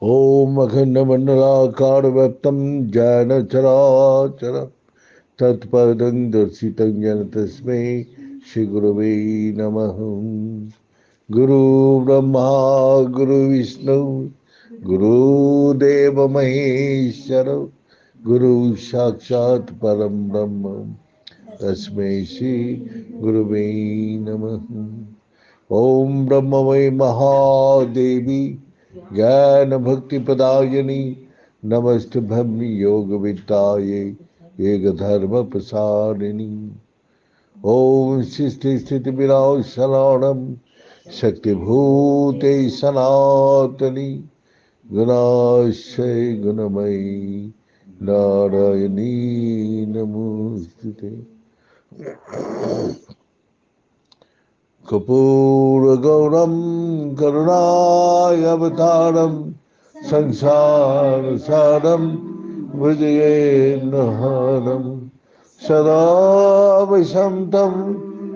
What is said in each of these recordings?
ओम अखंडमंडलाकार व्याप्तं जैन चराचर तत्पदं दर्शितं येन तस्मै श्री गुरवे नमः। गुरु ब्रह्मा गुरु विष्णु गुरुदेव महेश्वर गुरु साक्षात् परम ब्रह्म तस्मै श्री गुरवे नमः। ओम ब्रह्ममयी महादेवी ज्ञान भक्ति प्रदायिनी नमस्ते ब्रह्म योग विद्याये एक धर्म प्रसारिणी। ओम सृष्टि स्थिति विनाशनाणम शक्ति भूते सनातनी गुणाश्रय गुणमयी नारायणी नमोस्तुते। कर्पूरगौरं करुणावतारं संसारसारं भुजगेन्द्रहारं सदा वसन्तं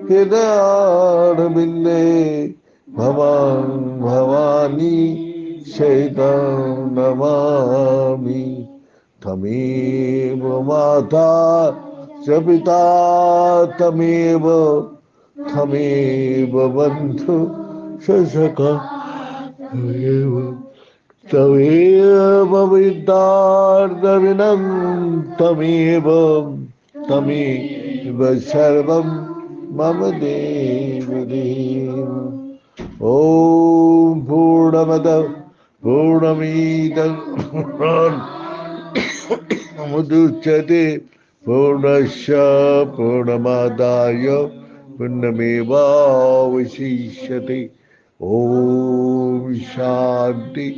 हृदयारविन्दे भवां भवानी शैतं नमामि। तमेव माता च पिता तमेव तमेव बन्धु सखा तमेव विद्यार्थिनं तमेव तमेव सर्वं मम देवदेव। ॐ पूर्णमदः पूर्णमिदं मुदुच्यते पूर्णस्य पूर्णमादाय पूर्णमेवावशिष्यते। ओम शांति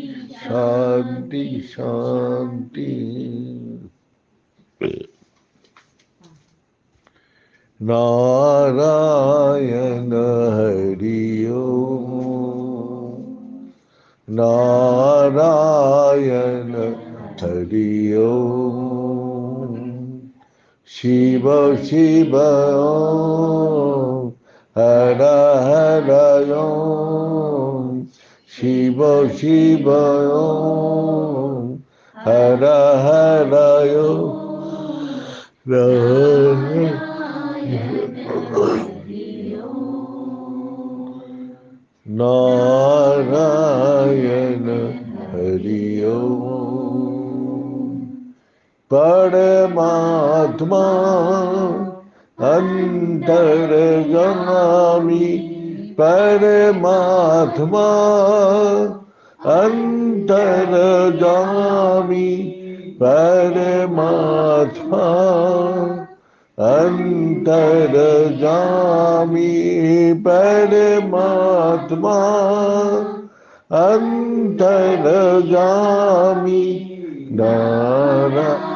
शांति शांति। नारायण हरि ओम नारायण हरि ओम शिव शिव ओम हर हर ओम शिव शिव ओम हर हर नारायण हरि ओम परमात्मा अंतर्गामी परमात्मा अंतर्गामी परमात्मा अंतर्गामी परमात्मा अंतर्गामी नारायण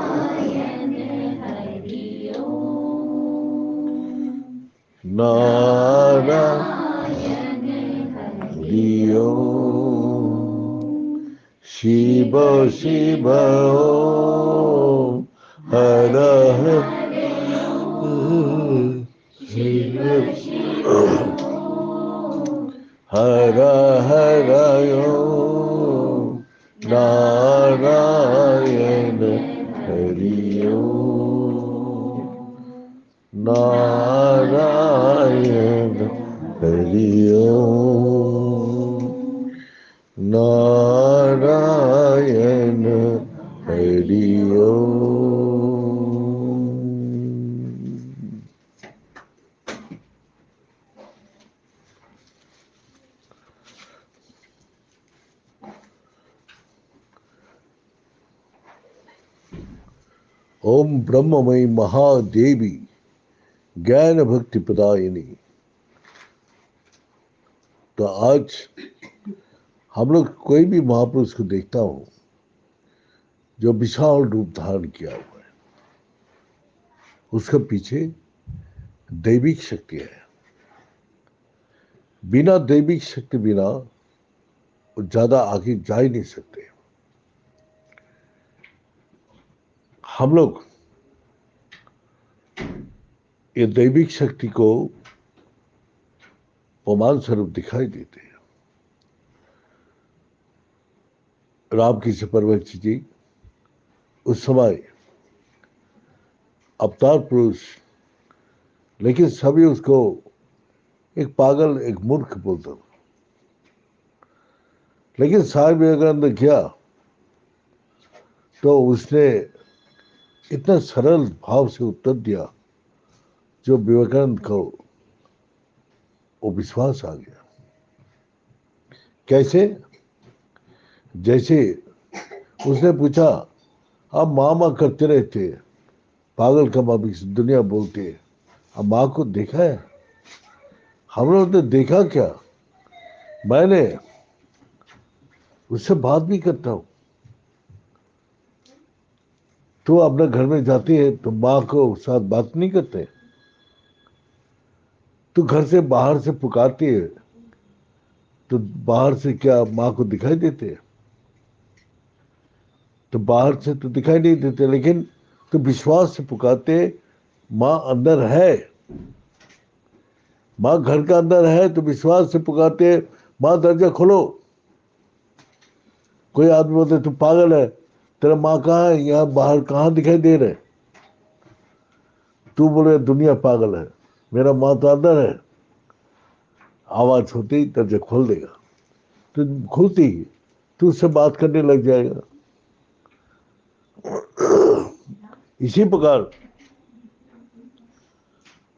हरि ओम शिव शिव ओम हर हर हर ओम नारायण हरि ओम नारायण हरि ओम नारायण हरि ओम। ओम ब्रह्ममयी महादेवी ज्ञान भक्ति प्रदायिनी। तो आज हम लोग कोई भी महापुरुष को देखता हूं जो विशाल रूप धारण किया हुआ है, उसके पीछे दैविक शक्ति है। बिना दैविक शक्ति बिना वो ज्यादा आगे जा ही नहीं सकते। हम लोग ये दैविक शक्ति को प्रमाण स्वरूप दिखाई देते हैं। राम कृष्ण परमहंस जी उस समय अवतार पुरुष, लेकिन सभी उसको एक पागल, एक मूर्ख बोलते थे। लेकिन स्वामी विवेकानंद गया तो उसने इतना सरल भाव से उत्तर दिया जो विवेकानंद को वो विश्वास आ गया। कैसे? जैसे उसने पूछा, आप माँ माँ करते रहते, पागल का माँ भी दुनिया बोलती है, अब माँ को देखा है? हम लोग ने देखा क्या? मैंने उससे बात भी करता हूँ। तो अपने घर में जाती है तो माँ को साथ बात नहीं करते, तो घर से बाहर से पुकारती है तो बाहर से क्या माँ को दिखाई देते हैं? तो बाहर से तो दिखाई नहीं देते, लेकिन तो विश्वास से पुकारते, माँ अंदर है, माँ घर का अंदर है, तो विश्वास से पुकारते, माँ दरवाजा खोलो। कोई आदमी बोलते तू पागल है, तेरा माँ कहाँ है, यहाँ बाहर कहाँ दिखाई दे रहे? तू बोले दुनिया पागल है, मेरा माँ तो अंदर है। आवाज होती ही दरवाजा खोल देगा, तो खुलती ही तू उससे बात करने लग जाएगा। इसी प्रकार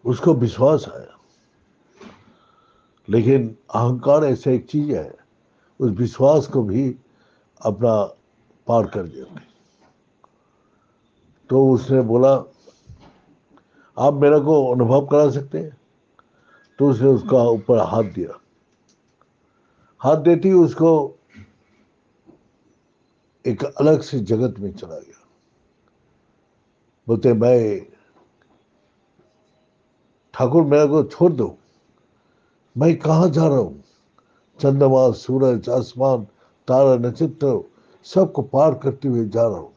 उसको विश्वास आया। लेकिन अहंकार ऐसा एक चीज है, उस विश्वास को भी अपना पार कर देते। तो उसने बोला, आप मेरे को अनुभव करा सकते हैं? तो उसने उसका ऊपर हाथ दिया। हाथ देती उसको एक अलग से जगत में चला गया। बोलते, मैं ठाकुर मेरे को छोड़ दो, मैं कहाँ जा रहा हूँ? चंद्रमा, सूरज, आसमान, तारा, नक्षत्र सबको पार करते हुए जा रहा हूँ,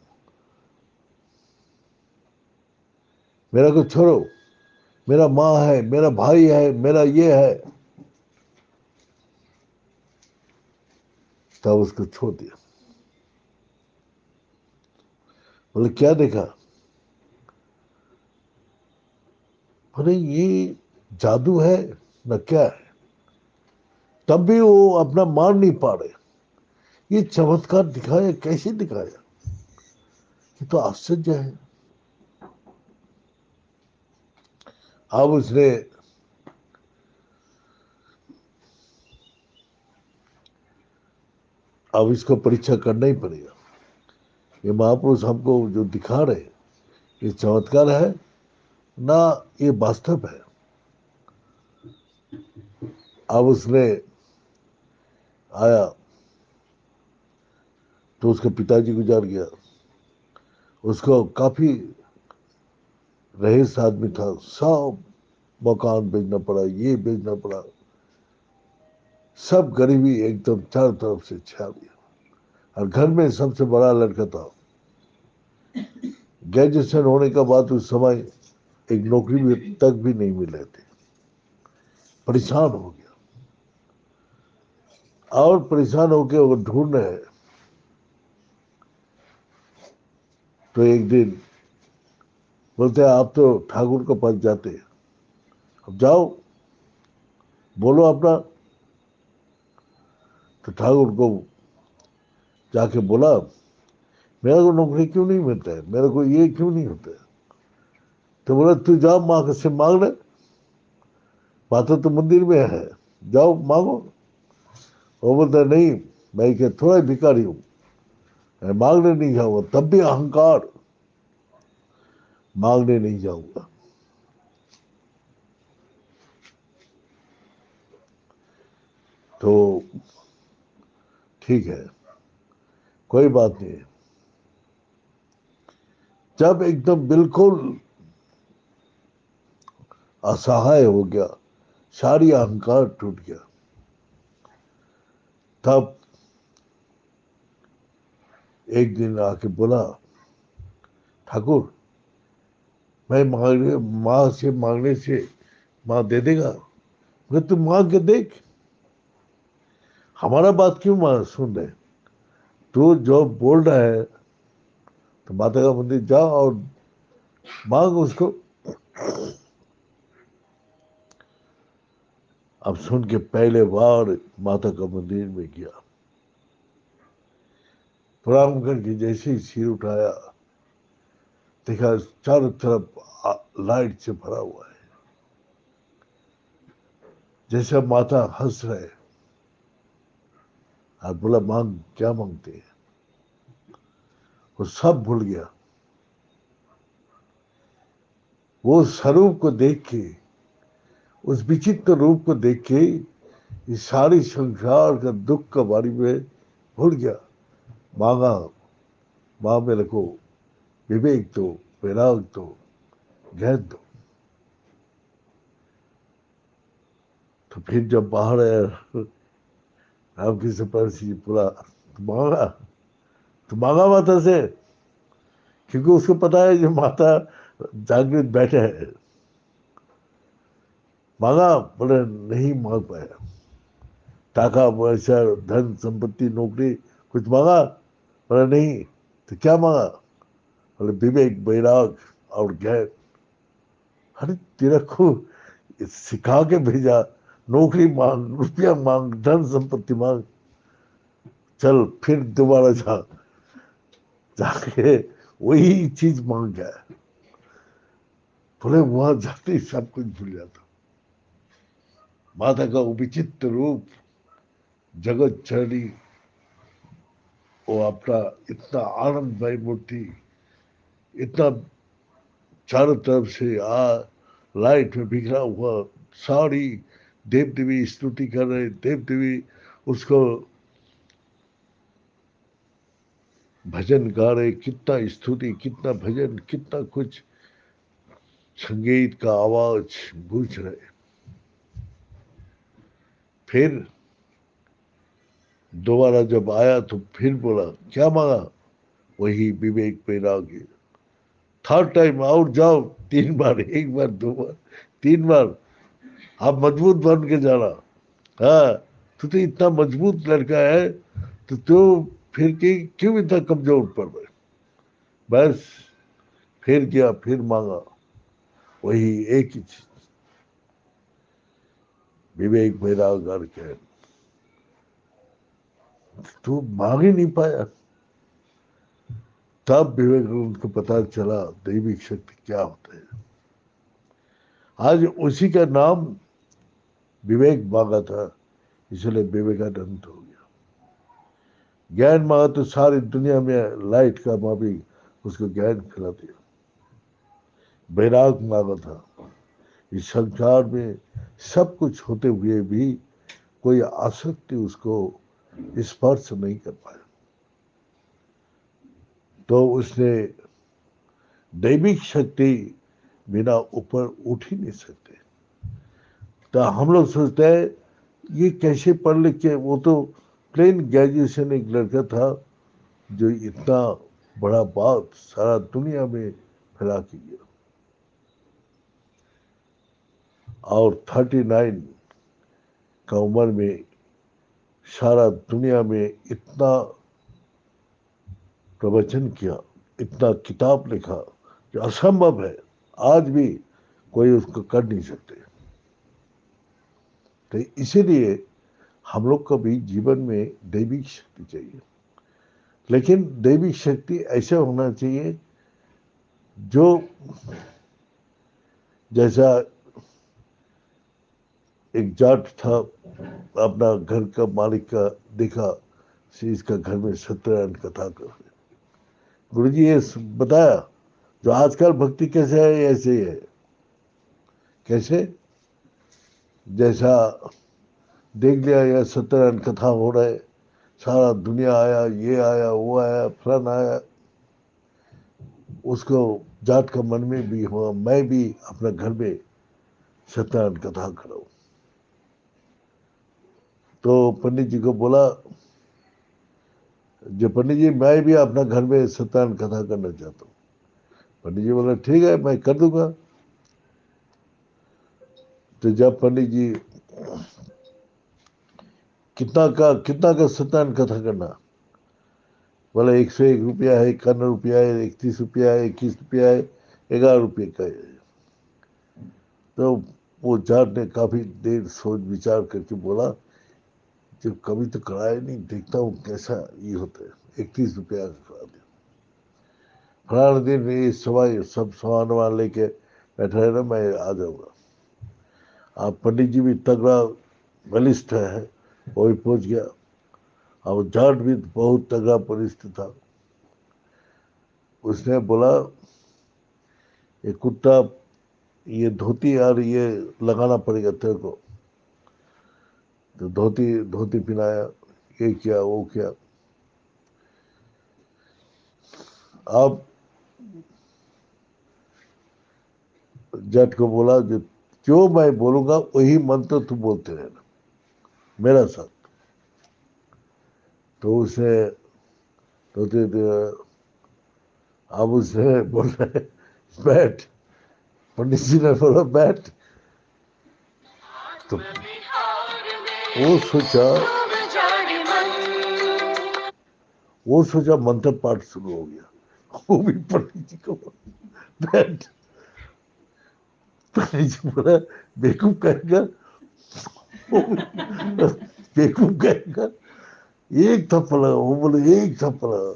मेरा को छोड़ो। मेरा माँ है, मेरा भाई है, मेरा ये है। तब उसको छोड़ दिया। बोले क्या देखा? बोले ये जादू है न क्या है? तब भी वो अपना मान नहीं पा रहे। ये चमत्कार दिखाया, कैसे दिखाया? ये तो आश्चर्य है। अब उसने अब इसको परीक्षा करना ही पड़ेगा। ये महापुरुष हमको जो दिखा रहे, ये चमत्कार है ना ये वास्तव है? अब उसने आया तो उसके पिताजी गुजर गया। उसको काफी रईस आदमी था, सब मकान बेचना पड़ा, ये बेचना पड़ा, सब गरीबी एकदम चारों तरफ से छा गया। और घर में सबसे बड़ा लड़का था। ग्रेजुएशन होने के बाद उस समय एक नौकरी भी तक भी नहीं मिल रहे थे। परेशान हो गया, और परेशान होकर वो ढूंढ रहे हैं। तो एक दिन बोलते हैं, आप तो ठाकुर के पास जाते हैं, अब जाओ, बोलो अपना। तो ठाकुर को जाके बोला, मेरे को नौकरी क्यों नहीं मिलता है, मेरे को ये क्यों नहीं होता है? तो बोला, तू जाओ माँ से मांग ले, माता तो मंदिर में है, जाओ मांगो। वो बोलता नहीं, मैं क्या थोड़ा भिखारी हूं, मैं मांगने नहीं जाऊंगा। तब भी अहंकार, मांगने नहीं जाऊंगा। तो ठीक है, कोई बात नहीं। जब एकदम बिल्कुल असहाय हो गया, सारी अहंकार टूट गया, तब एक दिन आके बोला, ठाकुर मैं मांगने, माँ से मांगने से माँ दे देगा? मैं तू मांग के देख, हमारा बात क्यों मां सुन रहे? तो जो बोल रहा है तो माता का मंदिर जाओ और मांग उसको। अब सुन के पहले बार माता का मंदिर में गया, प्रणाम करके जैसे ही सिर उठाया, देखा चारों तरफ लाइट से भरा हुआ है, जैसे माता हंस रहे। और बोला मांग, क्या मांगते हैं? वो सब भूल गया। वो स्वरूप को देख के, उस विचित्र रूप को देख के इस सारी संसार का दुख का बारे में भूल गया। मांगा, मां मेरे को विवेक दो, वैराग दो, ज्ञान दो। तो फिर जब बाहर आया रामकृष्ण परमहंस जी बोला, तो मांगा माता से, क्योंकि उसको पता है जो माता जागृत बैठे है। मांगा, बोले नहीं मांग पाया। टाका पैसा, धन संपत्ति, नौकरी कुछ मांगा? बोले नहीं। तो क्या मांगा? बोले विवेक, वैराग और ज्ञान। अरे तेरा को सिखा के भेजा, नौकरी मांग, रुपया मांग, धन संपत्ति मांग, चल फिर दोबारा जाके वही चीज मांग गया। बोले वहां जाते ही सब कुछ भूल जाता। माता का वो विचित्र रूप, जगत जननी, वो अपना इतना आनंदमय मूर्ति, इतना चारों तरफ से लाइट में बिखरा हुआ, सारी देव देवी स्तुति कर रहे, देव देवी उसको भजन गा रहे, कितना स्तुति, कितना भजन, कितना कुछ संगीत का आवाज गूंज रहे। फिर दोबारा जब आया तो फिर बोला क्या मांगा? वही विवेक वैराग्य। थर्ड टाइम और जाओ, 3 बार, 1 बार, 2 बार, 3 बार। आप मजबूत बन के जाना। हाँ, तू तो इतना मजबूत लड़का है, तो तू फिर क्यों इतना कमजोर पड़ रहा है? बस फिर गया, फिर मांगा, वही एक ही चीज, विवेक वैराग्य और ज्ञान। तू मांग ही नहीं पाया। तब विवेकानंद को पता चला दैविक शक्ति क्या होता है। आज उसी का नाम विवेक मांगा था, इसलिए विवेकानंद हो गया। ज्ञान मांगा तो सारी दुनिया में लाइट का माफी, उसको ज्ञान खिला दिया। वैराग मांगा था, इस संसार में सब कुछ होते हुए भी कोई आसक्ति उसको स्पर्श नहीं कर पाया, तो उसने दैविक शक्ति बिना ऊपर उठ ही नहीं सकते। तो हम लोग सोचते हैं ये कैसे पढ़ लिख के, वो तो प्लेन ग्रेजुएशन एक लड़का था जो इतना बड़ा बात सारा दुनिया में फैला के गया। और 39 का उम्र में सारा दुनिया में इतना प्रवचन किया, इतना किताब लिखा, जो असंभव है, आज भी कोई उसको कर नहीं सकते। तो इसीलिए हम लोग को भी जीवन में दैविक शक्ति चाहिए, लेकिन दैविक शक्ति ऐसा होना चाहिए जो, जैसा एक जाट था, अपना घर का मालिक का देखा, इसका घर में सत्यनारायण कथा कर रहे। गुरु जी ये बताया, जो आजकल भक्ति कैसे है ऐसे ही है। कैसे? जैसा देख लिया यह सत्यनारायण कथा हो रहा है, सारा दुनिया आया, ये आया, वो आया, फलान आया, उसको जाट का मन में भी हुआ मैं भी अपना घर में सत्यनारायण कथा कराऊं। तो पंडित जी को बोला, जो पंडित जी मैं भी अपना घर में सत्यनारायण कथा करना चाहता हूँ। पंडित जी बोला ठीक है मैं कर दूंगा। तो जब पंडित जी, कितना का सत्यनारायण कथा करना? बोला 101 रुपया है, 51 रुपया है, 31 रुपया है, 21 रुपया है, 11 रुपये का है। तो वो जाट ने काफी देर सोच विचार करके बोला, जब कभी तो कराया नहीं, देखता हूँ कैसा ये होता है, 31 रुपया का करा दिया। फलाना दिन ये सब सामान वामान लेके बैठा है ना, मैं आ जाऊंगा। आप पंडित जी भी तगड़ा बलिष्ठ है, वो भी पहुंच गया। अब जाट भी बहुत तगड़ा बलिष्ठ था। उसने बोला, ये कुत्ता, ये धोती यार ये लगाना पड़ेगा तेरे को। तो धोती धोती पिनाया, ये किया वो किया। अब जट को बोला, जो मैं बोलूंगा वही मंत्र तू बोलते रहना मेरा साथ। तो उसे धोती, अब उसे बोल रहे बैठ। पंडित जी ने बोला बैठ। तो वो सोचा वो सोचा मंत्र पाठ शुरू हो गया। वो भी पंडित जी को बैठ। पंडित जी बोला बेवकूफ कहेगा, बेवकूफ कहेगा। एक थप्पड़ लगा, वो बोले एक थप्पड़ लगा।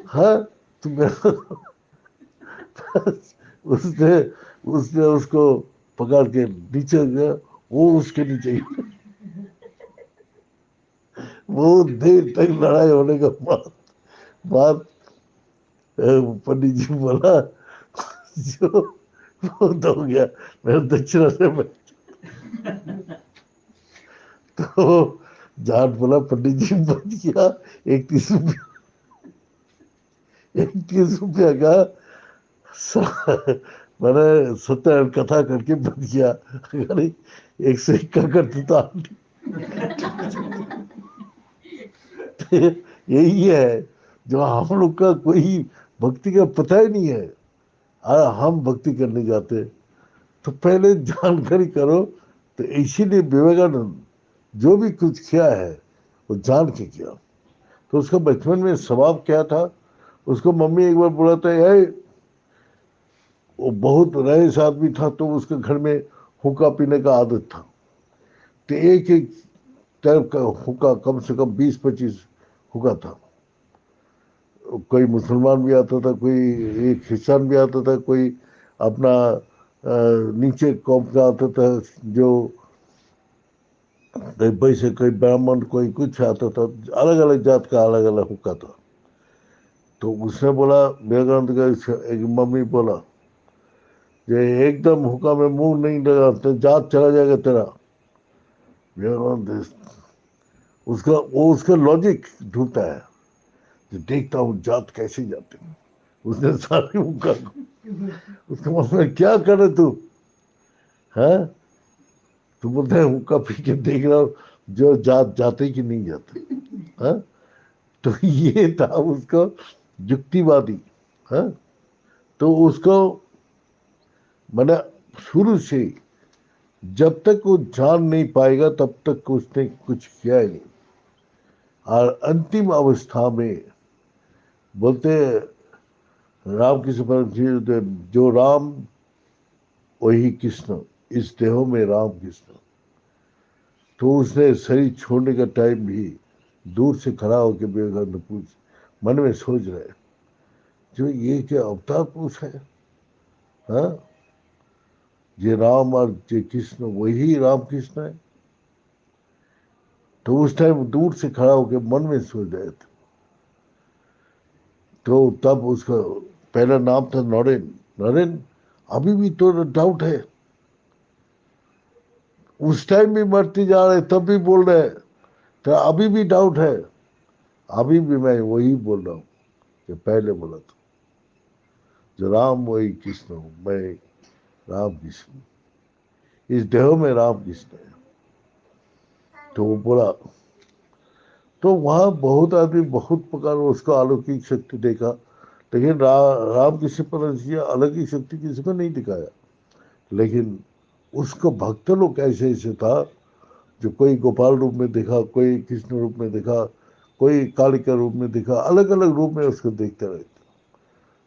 हाँ, तो मेरा उसने उसने उसको पकड़ के नीचे गया, वो उसके नीचे गिरा। बहुत देर तक लड़ाई होने के बाद बाद पंडित जी बोला, जो बहुत हो गया, मेरा दक्षिणा से मैं। तो जाट बोला पंडित जी बच गया 31 रुपया, 31 रुपया का मैंने सत्य कथा करके बच गया। अरे 101 का करते तो यही है जो हम लोग का कोई भक्ति का पता ही नहीं है। हम भक्ति करने जाते तो पहले जानकारी करो। तो इसीलिए विवेकानंद जो भी कुछ किया है वो जान के किया। तो उसका बचपन में स्वभाव क्या था, उसको मम्मी एक बार बोला था, वो बहुत रईस आदमी था, तो उसके घर में हुक्का पीने का आदत था। तो एक एक टाइप का हुक्का, कम से कम 20-25 हुक्का था। कोई मुसलमान भी आता था, कोई एक क्रिश्चियन भी आता था, कोई अपना नीचे कौम का आता था, जो कोई वैसे कोई ब्राह्मण, कोई कुछ आता था। अलग अलग जात का अलग अलग हुक्का था। तो उसने बोला, विवेकानंद का एक मम्मी बोला, ये एकदम हुक्का में मुंह नहीं लगा तो जात चला जाएगा तेरा। विवेकानंद उसका लॉजिक ढूंढता है, जो देखता हूँ जात कैसे जाते हैं। उसने सारे हुक्का को उसके मन में क्या करे तू है, तू बोलते हैं हुक्का पी के देख रहा हूँ जो जात जाते कि नहीं जाते। हाँ, तो ये था उसका युक्तिवादी। हाँ, तो उसको मैंने शुरू से, जब तक वो जान नहीं पाएगा तब तक उसने कुछ किया ही नहीं। और अंतिम अवस्था में बोलते राम कृष्ण परमहंस जी, जो राम वही कृष्ण, इस देहो में राम कृष्ण। तो उसने शरीर छोड़ने का टाइम भी दूर से खड़ा होकर विवेकानंद पूछ मन में सोच रहे, जो ये क्या अवतार पुरुष है। हाँ, ये राम और ये कृष्ण वही राम कृष्ण है। तो उस टाइम दूर से खड़ा होकर मन में सोच रहे थे। तो तब उसका पहला नाम था नरेन। नरेन, अभी भी तो डाउट है। उस टाइम भी मरते जा रहे तब भी बोल रहे, तो अभी भी डाउट है। अभी भी मैं वही बोल रहा हूँ जो पहले बोला था, जो राम वही कृष्ण हूँ मैं, राम कृष्ण, इस देह में राम कृष्ण है। तो वो बोला, तो वहां बहुत आदमी बहुत प्रकार उसको अलौकिक शक्ति देखा, लेकिन राम कृष्ण परमहंस जी अलौकिक शक्ति किसी को नहीं दिखाया। लेकिन उसको भक्त लोग ऐसे ऐसे था, जो कोई गोपाल रूप में देखा, कोई कृष्ण रूप में देखा, कोई काली का रूप में दिखा, अलग अलग रूप में उसको देखते रहते।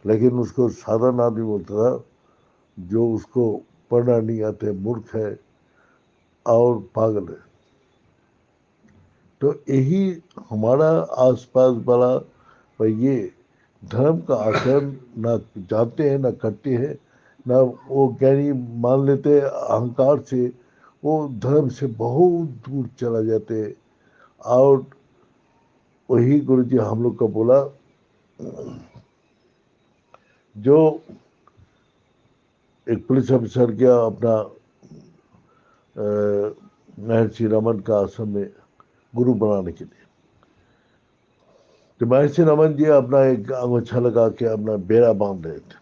लेकिन उसको साधारण आदमी बोलता था, जो उसको पढ़ना नहीं आते, मूर्ख है और पागल है। तो यही हमारा आसपास वाला, पर ये धर्म का आचरण ना जानते हैं ना करते हैं, ना वो ज्ञानी मान लेते हैं, अहंकार से वो धर्म से बहुत दूर चला जाते हैं। और वही गुरु जी हम लोग को बोला, जो एक पुलिस ऑफिसर गया अपना महर्षि रमन का आश्रम में गुरु बनाने के लिए। तो महर्षि रमन जी अपना एक अंगोछा लगा के अपना बेड़ा बांध रहे थे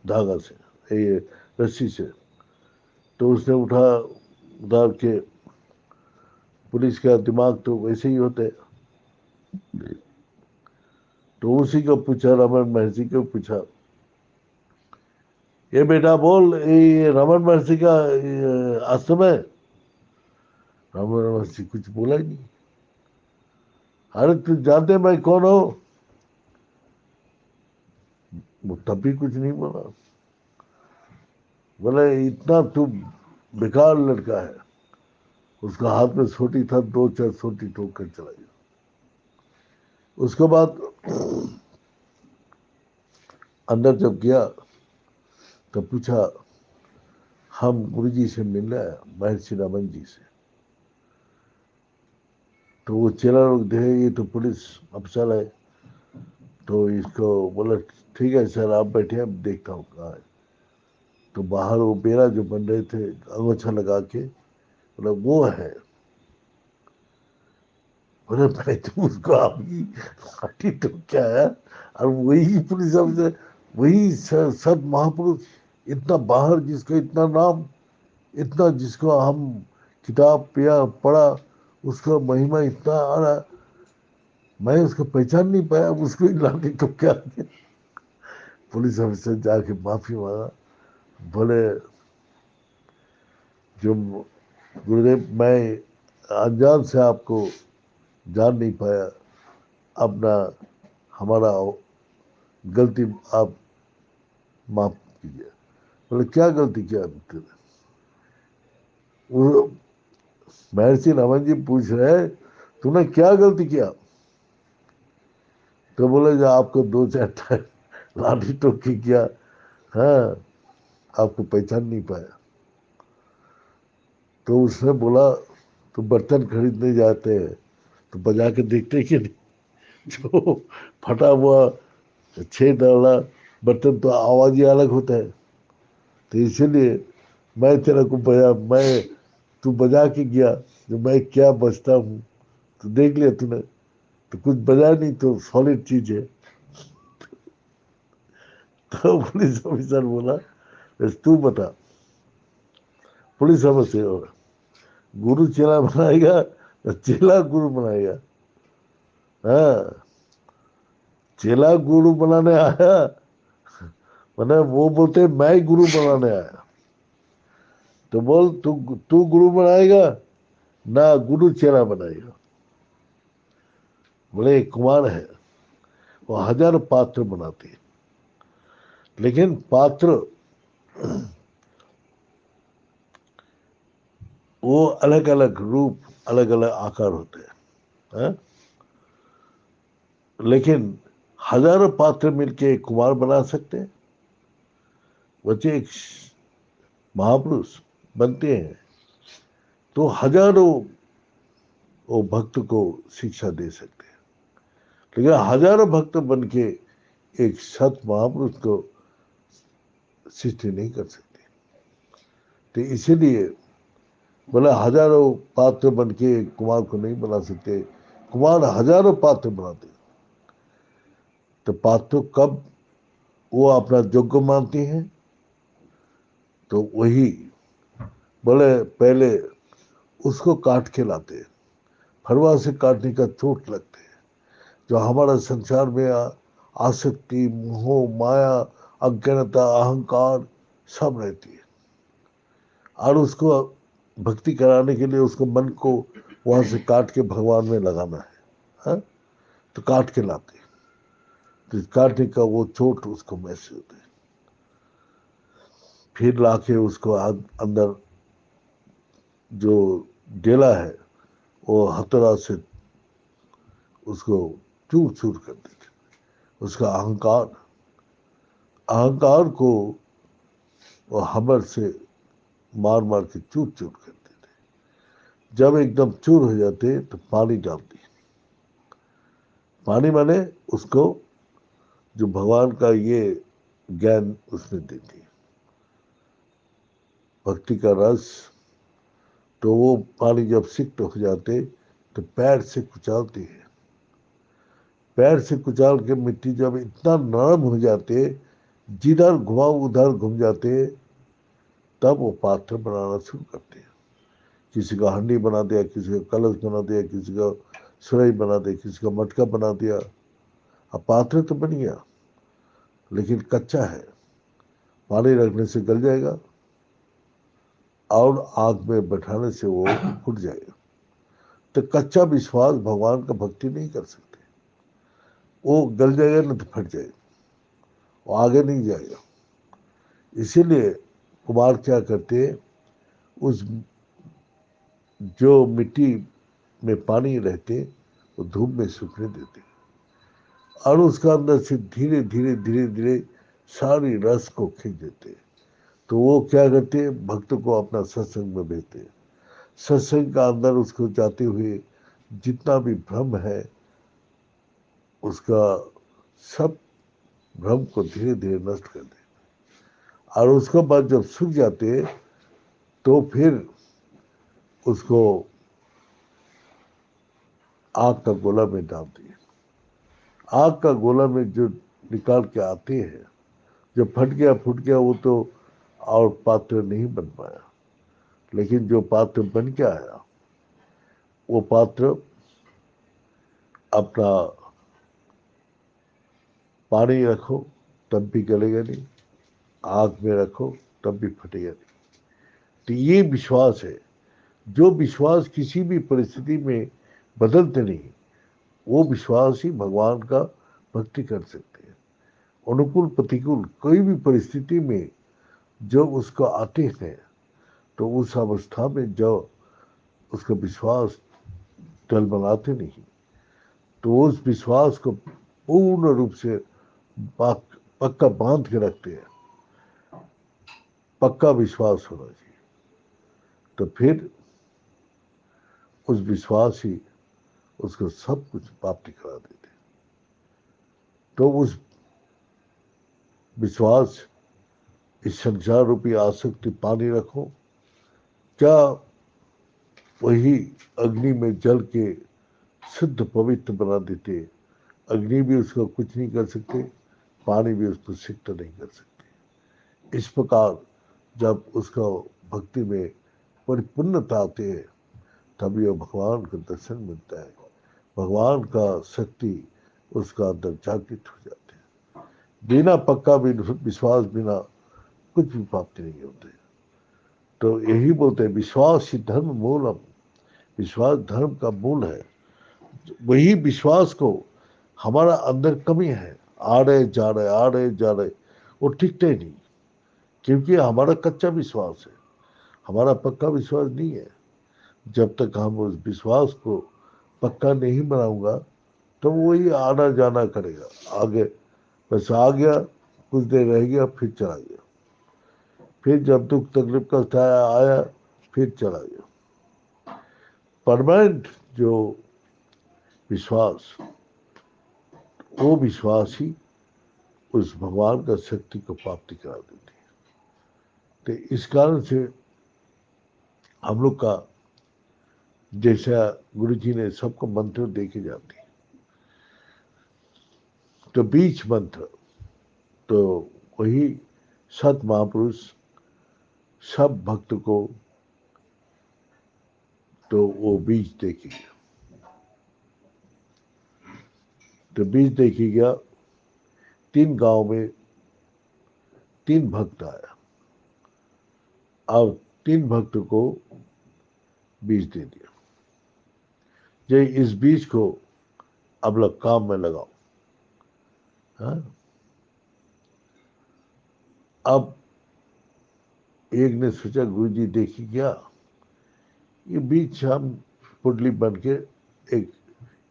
धागा से, ये रस्सी से। तो उसने उतार के, पुलिस का दिमाग तो वैसे ही होते, तो उसी को पूछा, रमन महर्षि को पूछा, ये बेटा बोल, ये रमन महर्षि का आश्रम है? रमन महर्षि कुछ बोला ही नहीं। अरे तू जानते मैं कौन हूं? वो तब भी कुछ नहीं बोला। बोले इतना तू बेकार लड़का है। उसका हाथ में सोटी था, दो चार सोटी ठोक कर चला गया। उसके बाद अंदर जब गया तो पूछा, हम गुरु जी से मिल रहे हैं, महर्षि रमन जी से। तो वो चेला लोग देखे ये तो पुलिस अफसर है, तो इसको बोला ठीक है सर आप बैठे, अब देखता हूँ कहाँ है। तो बाहर वो बेड़ा जो बन रहे थे अंगोछा लगा के, बोला वो है। बोले भाई तुम उसको आपकी लाठी तो क्या है? और वही पुलिस ऑफिसर, वही सत महापुरुष, इतना बाहर जिसका इतना नाम, इतना जिसको हम किताब पिया पढ़ा, उसका महिमा इतना आ रहा, मैं उसको पहचान नहीं पाया, उसको ही लाठी तो क्या। पुलिस ऑफिसर जाके माफी मांगा। बोले जो गुरुदेव मैं अनजान से आपको जान नहीं पाया, अपना हमारा गलती आप माफ कीजिए। बोले क्या गलती किया तूने? वो महर्षि रमन जी पूछ रहे तूने क्या गलती किया? तो बोले जो आपको दो चार लाठी टोकी किया, हाँ आपको पहचान नहीं पाया। तो उसने बोला तो बर्तन खरीदने जाते हैं तो बजा के देखते कि नहीं, जो फटा हुआ छेद वाला बर्तन तो आवाज ही अलग होता है। तो इसीलिए मैं तेरे को बजा, मैं तू बजा के गया, जो मैं क्या बजता हूँ तो देख लिया तूने, तो कुछ बजा नहीं तो सॉलिड चीज है। तो पुलिस ऑफिसर बोला बस तू बता, पुलिस ऑफिसर होगा, गुरु चेला बनाएगा या चेला गुरु बनाएगा? हाँ, चेला गुरु बनाने आया, मैंने वो बोलते मैं गुरु बनाने आया। तो बोल तू तू गुरु बनाएगा ना गुरु चेला बनाएगा? बोले एक कुमार है, वो हजार पात्र बनाती है, लेकिन पात्र वो अलग अलग रूप, अलग अलग आकार होते हैं, हाँ? लेकिन हजारों पात्र मिलके एक कुमार बना सकते हैं। बच्चे एक महापुरुष बनते हैं तो हजारों वो भक्त को शिक्षा दे सकते हैं, लेकिन हजारों भक्त बन के एक सत महापुरुष को सृष्टि नहीं कर सकते। तो इसीलिए बोला हजारों पात्र बन के कुमार को नहीं बना सकते, कुमार हजारों पात्र बनाते। तो पात्र कब वो अपना योग्य मानती हैं, तो वही बोले पहले उसको काट के लाते, फरवा से काटने का चोट लगते हैं। जो हमारा संसार में आसक्ति, मोह, माया, अज्ञानता, अहंकार सब रहती है, और उसको भक्ति कराने के लिए उसको मन को वहां से काट के भगवान में लगाना है, हाँ? तो काट के लाते, तो काटने का वो चोट उसको महसूस होती, फिर लाके उसको अंदर जो डेला है वो हथौड़ा से उसको चूर चूर कर देते। उसका अहंकार अहंकार को वो हमर से मार मार के चूर चूर कर देते। जब एकदम चूर हो जाते तो पानी डालती, पानी माने उसको जो भगवान का ये ज्ञान उसमें देती, भक्ति का रस। तो वो पानी जब सिक्त हो जाते तो पैर से कुचालती है, पैर से कुचाल के मिट्टी जब इतना नरम हो जाते, जिधर घुमाओ उधर घूम जाते, तब वो पात्र बनाना शुरू करते हैं। किसी का हंडी बना दिया, किसी का कलश बना दिया, किसी का सुराही बना दिया, किसी का मटका बना दिया। अब पात्र तो बन गया लेकिन कच्चा है, पानी रखने से गल जाएगा और आग में बैठाने से वो फूट जाएगा। तो कच्चा विश्वास भगवान का भक्ति नहीं कर सकते, वो गल जाएगा नहीं तो फट जाएगा, वो आगे नहीं जाएगा। इसीलिए कुमार क्या करते, उस जो मिट्टी में पानी रहते वो धूप में सूखने देते और उसका अंदर से धीरे धीरे धीरे धीरे सारी रस को खींच देते। तो वो क्या करते, भक्त को अपना सत्संग में भेजते। सत्संग का अंदर उसको जाते हुए जितना भी भ्रम है उसका सब भ्रम को धीरे धीरे नष्ट कर दे। और उसके बाद जब सूख जाते तो फिर उसको आग का गोला में डाल दिए। आग का गोला में जो निकाल के आते हैं, जो फट गया फूट गया वो तो और पात्र नहीं बन पाया, लेकिन जो पात्र बन के आया वो पात्र अपना पानी रखो तब भी गलेगा नहीं, आग में रखो तब भी फटेगा नहीं। तो ये विश्वास है, जो विश्वास किसी भी परिस्थिति में बदलते नहीं, वो विश्वास ही भगवान का भक्ति कर सकते हैं। अनुकूल प्रतिकूल कोई भी परिस्थिति में जब उसको आते हैं तो उस अवस्था में जब उसका विश्वास टलमलाते नहीं, तो उस विश्वास को पूर्ण रूप से पक्का बांध के रखते हैं। पक्का विश्वास होना चाहिए, तो फिर उस विश्वास ही उसको सब कुछ प्राप्ति करा देते। तो उस विश्वास, इस संसार रूपी आसक्ति पानी रखो, क्या वही अग्नि में जल के शुद्ध पवित्र बना देते। अग्नि भी उसको कुछ नहीं कर सकते, पानी भी उसको सिक्त नहीं कर सकते। इस प्रकार जब उसका भक्ति में परिपूर्णता आती है तभी वो भगवान का दर्शन मिलता है, भगवान का शक्ति उसका अंदर जागृत हो जाती है। बिना पक्का भी विश्वास बिना कुछ भी प्राप्ति नहीं होते। तो यही बोलते हैं विश्वास ही धर्म मूलम, विश्वास धर्म का मूल है। वही विश्वास को हमारा अंदर कमी है, आ रहे जा रहे आ रहे जा रहे, वो टिकते नहीं, क्योंकि हमारा कच्चा विश्वास है, हमारा पक्का विश्वास नहीं है। जब तक हम उस विश्वास को पक्का नहीं बनाऊंगा तो वही आना जाना करेगा, आगे बस आ गया, कुछ देर रह गया, फिर चला गया, फिर जब दुख तकलीफ का छाया आया फिर चला गया। परमानेंट जो विश्वास, वो विश्वास ही उस भगवान का शक्ति को प्राप्ति करा देती है। तो इस कारण से हम लोग का, जैसा गुरु जी ने सबको मंत्र देके जाते हैं, तो बीच मंत्र तो वही सत महापुरुष सब भक्त को तो वो बीज देके गया। तो बीज देके गया, 3 गांव में 3 भक्त आया, अब 3 भक्त को बीज दे दिया। जो इस बीज को अब लोग काम में लगाओ। हाँ? अब एक ने सोचा गुरु जी देखी क्या, ये बीज हम पुडली बन के एक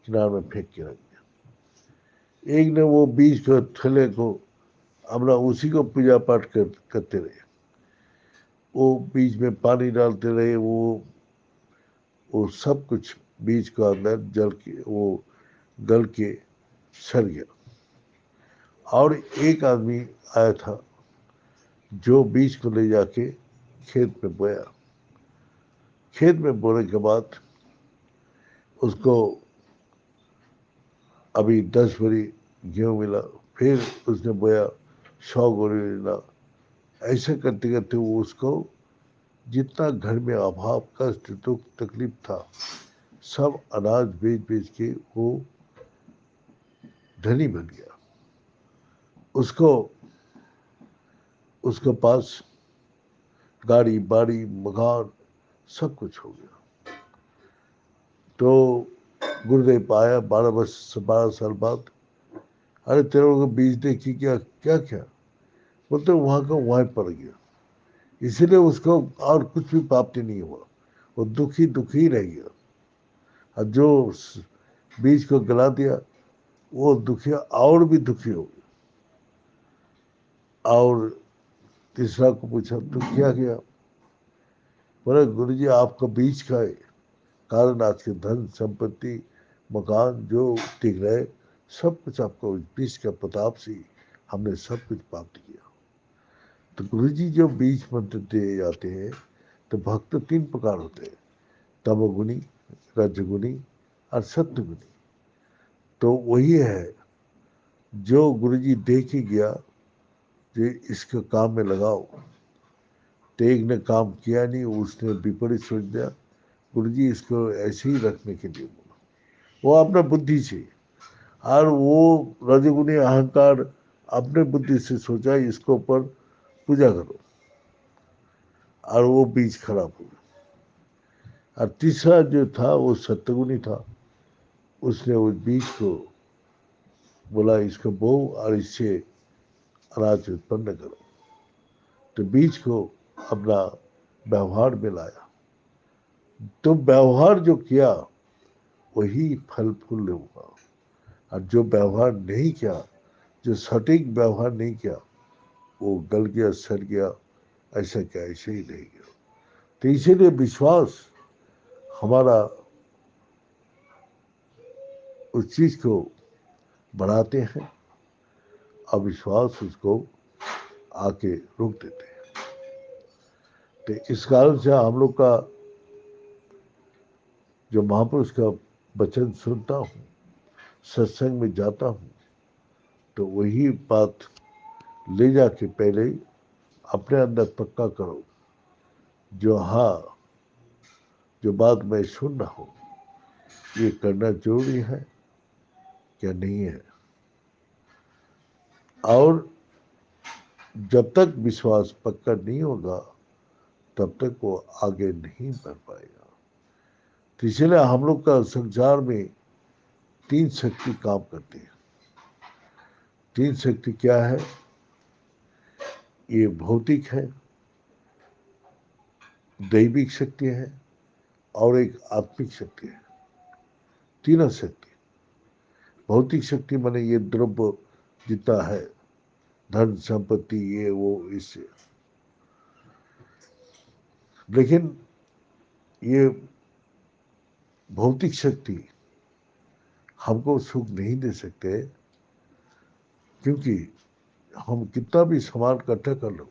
किनारे में फेंक के रख दिया। एक ने वो बीज को थैले को अपना उसी को पूजा पाठ करते रहे, वो बीज में पानी डालते रहे, वो सब कुछ बीज को अंदर जल के वो गल के सड़ गया। और एक आदमी आया था जो बीज को ले जाके खेत में बोया। खेत में बोने के बाद उसको अभी 10 बोरी गेहूँ मिला, फिर उसने बोया 100 बोरी मिला। ऐसे करते करते वो उसको जितना घर में अभाव कष्ट दुख तकलीफ था सब अनाज बेच बेच के वो धनी बन गया। उसको उसके पास गाड़ी बाड़ी मकान सब कुछ हो गया। तो गुरुदेव आया 12 साल बाद। अरे तेरे को बीज देखी क्या क्या क्या, बोलते वहां का वहां पड़ गया, इसीलिए उसको और कुछ भी प्राप्ति नहीं हुआ, वो दुखी दुखी रह गया। और जो बीज को गला दिया वो दुखी और भी दुखी हो गया। और तीसरा को पूछा तू क्या किया, बोले गुरु जी आपका बीज का है कारण आज के धन संपत्ति मकान जो टिक रहे सब कुछ आपको बीज का प्रताप से हमने सब कुछ प्राप्त किया। तो गुरु जी जो बीज मंत्र दिए जाते हैं तो भक्त 3 प्रकार होते हैं, तमोगुणी रजगुणी और सत्वगुणी। तो वही है जो गुरु जी देख ही गया कि इसको काम में लगाओ, तो एक ने काम किया नहीं, उसने विपरीत सोच दिया, गुरु जी इसको ऐसे ही रखने के लिए बोला, वो अपना बुद्धि से। और वो रजगुणी अहंकार अपने बुद्धि से सोचा इसको ऊपर पूजा करो, और वो बीज खराब हो गया। और तीसरा जो था वो सत्वगुणी था, उसने उस बीज को बोला इसको बो और इससे अनाज उत्पन्न करो। तो बीज को अपना व्यवहार में लाया, तो व्यवहार जो किया वही फल फूल होगा। और जो व्यवहार नहीं किया, जो सटीक व्यवहार नहीं किया, वो गल गया सड़ गया, ऐसा क्या ऐसे ही नहीं गया। तो इसीलिए विश्वास हमारा उस चीज को बढ़ाते हैं, अविश्वास उसको आके रोक देते हैं। तो इस कारण से हम लोग का जो महापुरुष का वचन सुनता हूँ, सत्संग में जाता हूँ, तो वही बात ले जाके पहले ही अपने अंदर पक्का करो, जो हाँ जो बात मैं सुन रहा हूँ ये करना जरूरी है क्या नहीं है। और जब तक विश्वास पक्का नहीं होगा तब तक वो आगे नहीं बढ़ पाएगा। तो इसलिए हम लोग का संसार में 3 शक्ति काम करती है। 3 शक्ति क्या है, ये भौतिक है, दैविक शक्ति है और एक आत्मिक शक्ति है। तीनों शक्ति, भौतिक शक्ति माने ये द्रव्य जितना है, धन संपत्ति ये वो इससे, लेकिन ये भौतिक शक्ति हमको सुख नहीं दे सकते, क्योंकि हम कितना भी सामान इकट्ठा कर लो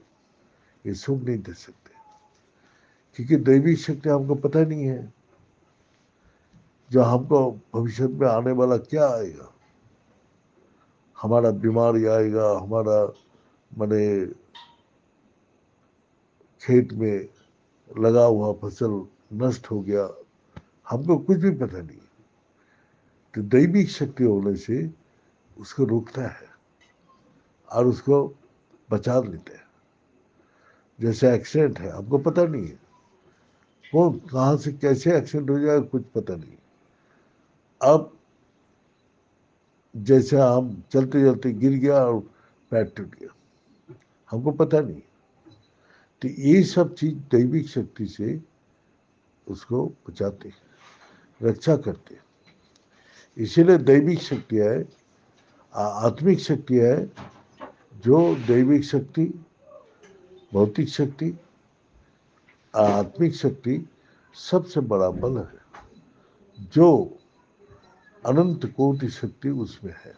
ये सुख नहीं दे सकते, क्योंकि दैविक शक्ति हमको पता नहीं है जो हमको भविष्य में आने वाला क्या आएगा। हमारा बीमारी आएगा, हमारा माने खेत में लगा हुआ फसल नष्ट हो गया, हमको कुछ भी पता नहीं। तो दैविक शक्ति होने से उसको रोकता है और उसको बचा लेते हैं। जैसे एक्सीडेंट है, हमको पता नहीं है वो कहाँ से कैसे एक्सीडेंट हो जाएगा, कुछ पता नहीं। अब जैसे हम चलते चलते गिर गया और पैर टूट गया, हमको पता नहीं। तो ये सब चीज दैविक शक्ति से उसको बचाते, रक्षा करते। इसीलिए दैविक शक्ति है, आत्मिक शक्ति है, जो दैविक शक्ति, भौतिक शक्ति, आत्मिक शक्ति सबसे बड़ा बल है, जो अनंत कोटि शक्ति उसमें है।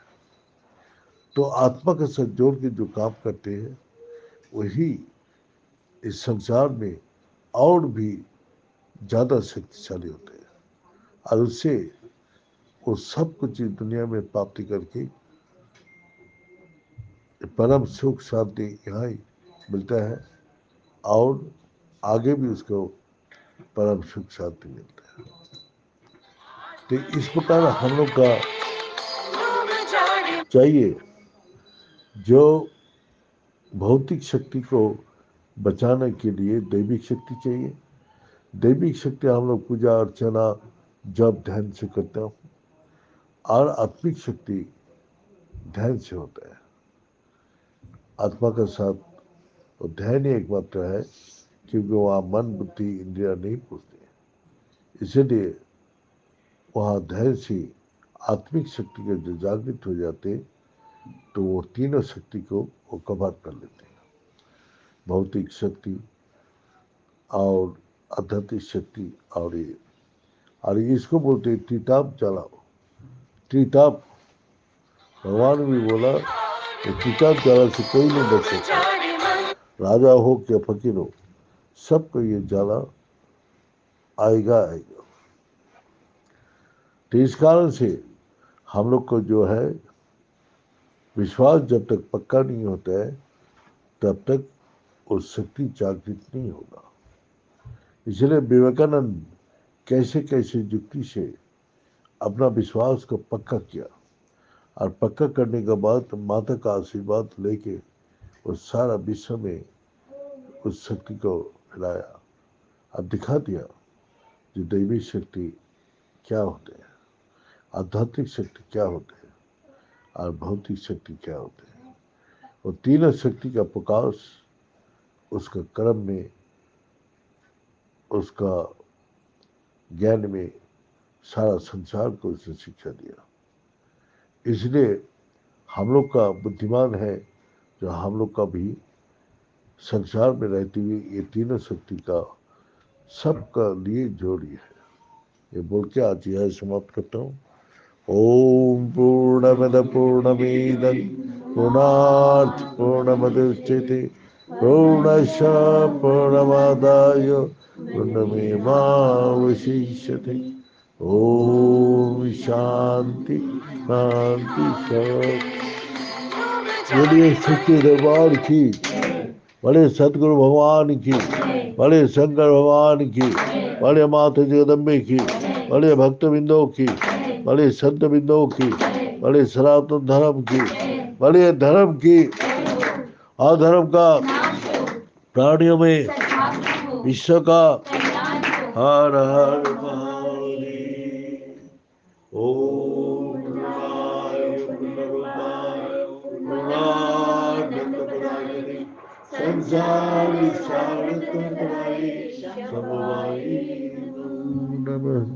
तो आत्मा के साथ जोड़ के जो काम करते हैं वही इस संसार में और भी ज्यादा शक्तिशाली होते हैं, और उससे वो सब कुछ इस दुनिया में प्राप्ति करके परम सुख शांति यहाँ ही मिलता है, और आगे भी उसको परम सुख शांति मिलता है। तो इस प्रकार हम लोग का चाहिए, जो भौतिक शक्ति को बचाने के लिए दैविक शक्ति चाहिए। दैविक शक्ति हम लोग पूजा अर्चना जब ध्यान से करते हो, और आत्मिक शक्ति ध्यान से होता है। आत्मा का साथ तो ध्यान ही एकमात्र है, क्योंकि वहाँ मन बुद्धि इंद्रिया नहीं पूछते। इसीलिए वहाँ ध्यान से आत्मिक शक्ति के जो जागृत हो जाते, तो वो तीनों शक्ति को वो कवर कर लेते हैं, भौतिक शक्ति और आध्यात्मिक शक्ति और ये। और इसको बोलते हैं त्रिताप जलाओ। त्रिताप भगवान भी बोला कि त्रिताप ज्वाला से कोई नहीं बच सकता, राजा हो क्या फकीर हो, सबको ये ज्वाला आएगा आएगा। तो इस कारण से हम लोग को जो है विश्वास जब तक पक्का नहीं होता है, तब तक वो शक्ति जागृत नहीं होगा। इसलिए विवेकानंद कैसे कैसे युक्ति से अपना विश्वास को पक्का किया, और पक्का करने के बाद माता का आशीर्वाद लेके वो सारा विश्व में उस शक्ति को फैलाया, अब दिखा दिया कि दैवी शक्ति क्या होते हैं, आध्यात्मिक शक्ति क्या होते हैं, और भौतिक शक्ति क्या होते हैं। और तीनों शक्ति का प्रकाश उसका कर्म में, उसका ज्ञान में सारा संसार को उसने शिक्षा दिया। इसलिए हम लोग का बुद्धिमान है, जो हम लोग का भी संसार में रहती हुई ये तीनों शक्ति का सबका लिए जोड़ी है। ये बोल के आज यह समाप्त करता हूँ। ओम पूर्णमद पूर्णमिदं पूर्णात् पूर्णमुदच्यते पूर्णश पूर्णमादाय पूर्णमेवावशिष्यते। ओम शांति शांति शांति। बोलिए सच्चे दरबार की, बड़े सतगुरु भगवान की, बड़े शंकर भगवान की, बड़े माता जगदम्बे की, बड़े भक्त बिंदों की, बड़े संत बिंदों की, बड़े सनातन धर्म की, बड़े धर्म की, अधर्म का, प्राणियों में, विश्व का। हर हर महादेव। ओम पूर्णाय पूर्णरूपाय पूर्णानंदप्रदायिने संसार सारस्वताय समवायिने नमः।